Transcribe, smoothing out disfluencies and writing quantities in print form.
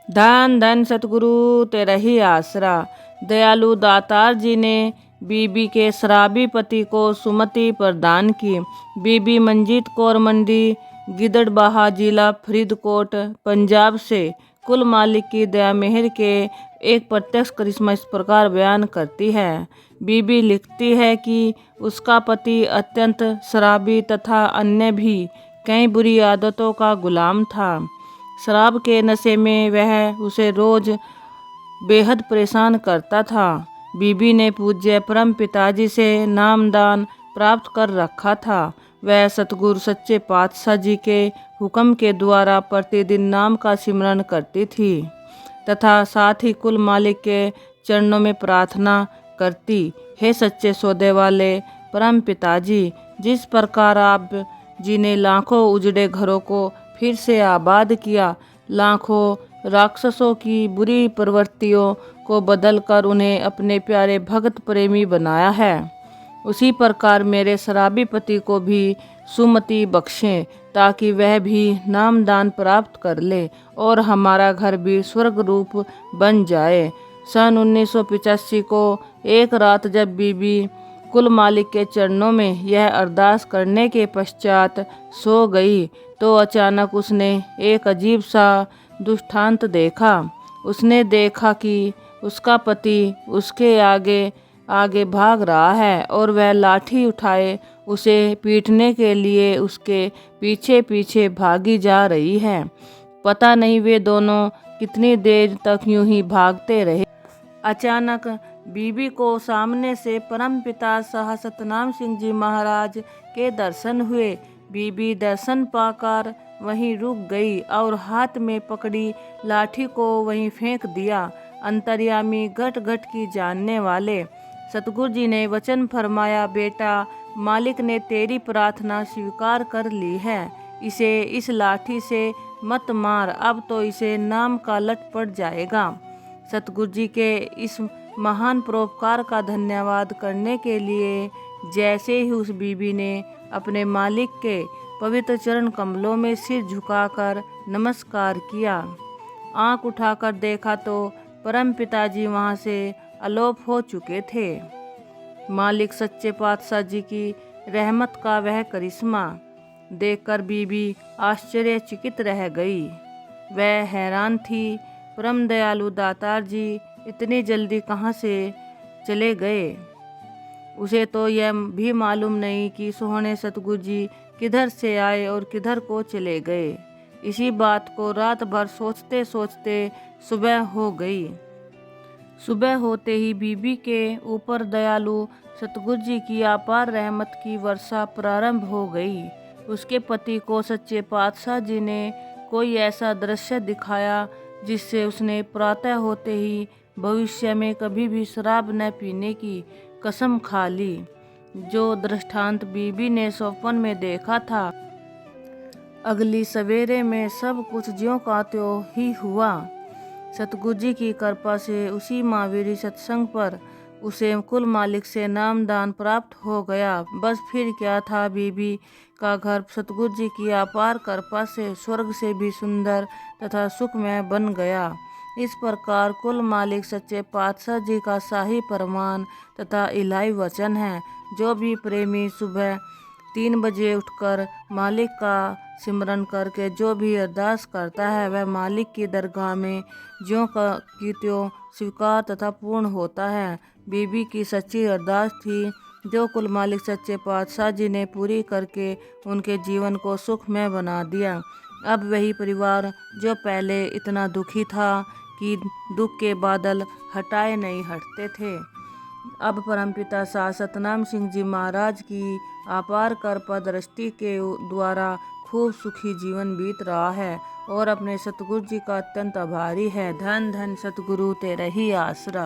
धन धन सतगुरु तेरा ही आसरा। दयालु दातार जी ने बीबी के शराबी पति को सुमति प्रदान की। बीबी मंजीत कौर मंडी, गिदड़बाहा जिला फरीदकोट, पंजाब से कुल मालिक की दया मेहर के एक प्रत्यक्ष करिश्मा इस प्रकार बयान करती है। बीबी लिखती है कि उसका पति अत्यंत शराबी तथा अन्य भी कई बुरी आदतों का गुलाम था। शराब के नशे में वह उसे रोज बेहद परेशान करता था। बीबी ने पूज्य परम पिताजी से नामदान प्राप्त कर रखा था। वह सतगुरु सच्चे पातशाह जी के हुक्म के द्वारा प्रतिदिन नाम का सिमरन करती थी तथा साथ ही कुल मालिक के चरणों में प्रार्थना करती, हे सच्चे सौदे वाले परम पिताजी, जिस प्रकार आप जी ने लाखों उजड़े घरों को फिर से आबाद किया, लाखों राक्षसों की बुरी प्रवृत्तियों को बदलकर उन्हें अपने प्यारे भक्त प्रेमी बनाया है, उसी प्रकार मेरे शराबी पति को भी सुमति बख्शें ताकि वह भी नामदान प्राप्त कर ले और हमारा घर भी स्वर्ग रूप बन जाए। सन 1985 को एक रात जब बीबी कुल मालिक के चरणों में यह अरदास करने के पश्चात सो गई तो अचानक उसने एक अजीब सा दृष्टांत देखा। उसने देखा कि उसका पति उसके आगे आगे भाग रहा है और वह लाठी उठाए उसे पीटने के लिए उसके पीछे पीछे भागी जा रही है। पता नहीं वे दोनों कितनी देर तक यूं ही भागते रहे। अचानक बीबी को सामने से परमपिता शाह सतनाम सिंह जी महाराज के दर्शन हुए। बीबी दर्शन पाकर वहीं रुक गई और हाथ में पकड़ी लाठी को वहीं फेंक दिया। अंतर्यामी घट घट की जानने वाले सतगुरु जी ने वचन फरमाया, बेटा, मालिक ने तेरी प्रार्थना स्वीकार कर ली है, इसे इस लाठी से मत मार, अब तो इसे नाम का लट पड़ जाएगा। सतगुरु जी के इस महान परोपकार का धन्यवाद करने के लिए जैसे ही उस बीबी ने अपने मालिक के पवित्र चरण कमलों में सिर झुकाकर नमस्कार किया, आंख उठाकर देखा तो परम पिताजी वहां से अलोप हो चुके थे। मालिक सच्चे पातशाह जी की रहमत का वह करिश्मा देखकर बीबी आश्चर्यचकित रह गई। वह हैरान थी, परम दयालु दातार जी इतनी जल्दी कहाँ से चले गए। उसे तो यह भी मालूम नहीं कि सोहने सतगुरु जी किधर से आए और किधर को चले गए। इसी बात को रात भर सोचते सोचते सुबह हो गई। सुबह होते ही बीबी के ऊपर दयालु सतगुरु जी की अपार रहमत की वर्षा प्रारंभ हो गई। उसके पति को सच्चे पातशाह जी ने कोई ऐसा दृश्य दिखाया जिससे उसने प्रातः होते ही भविष्य में कभी भी शराब न पीने की कसम खा ली। जो दृष्टांत बीबी ने स्वप्न में देखा था, अगली सवेरे में सब कुछ ज्यों का त्यों ही हुआ। सतगुरु जी की कृपा से उसी महावीरी सत्संग पर उसे कुल मालिक से नामदान प्राप्त हो गया। बस फिर क्या था, बीबी का घर सतगुरु जी की अपार कृपा से स्वर्ग से भी सुंदर तथा सुखमय बन गया। इस प्रकार कुल मालिक सच्चे पातशाह जी का शाही फरमान तथा इलाही वचन है। जो भी प्रेमी सुबह 3 बजे उठकर मालिक का सिमरन करके जो भी अरदास करता है, वह मालिक की दरगाह में ज्यों की त्यों स्वीकार तथा पूर्ण होता है। बीबी की सच्ची अरदास थी जो कुल मालिक सच्चे पातशाह जी ने पूरी करके उनके जीवन को सुखमय बना दिया। अब वही परिवार जो पहले इतना दुखी था कि दुख के बादल हटाए नहीं हटते थे, अब परमपिता शाह सतनाम सिंह जी महाराज की अपार कृपा दृष्टि के द्वारा खूब सुखी जीवन बीत रहा है और अपने सतगुरु जी का अत्यंत आभारी है। धन धन सतगुरु तेरा ही आसरा।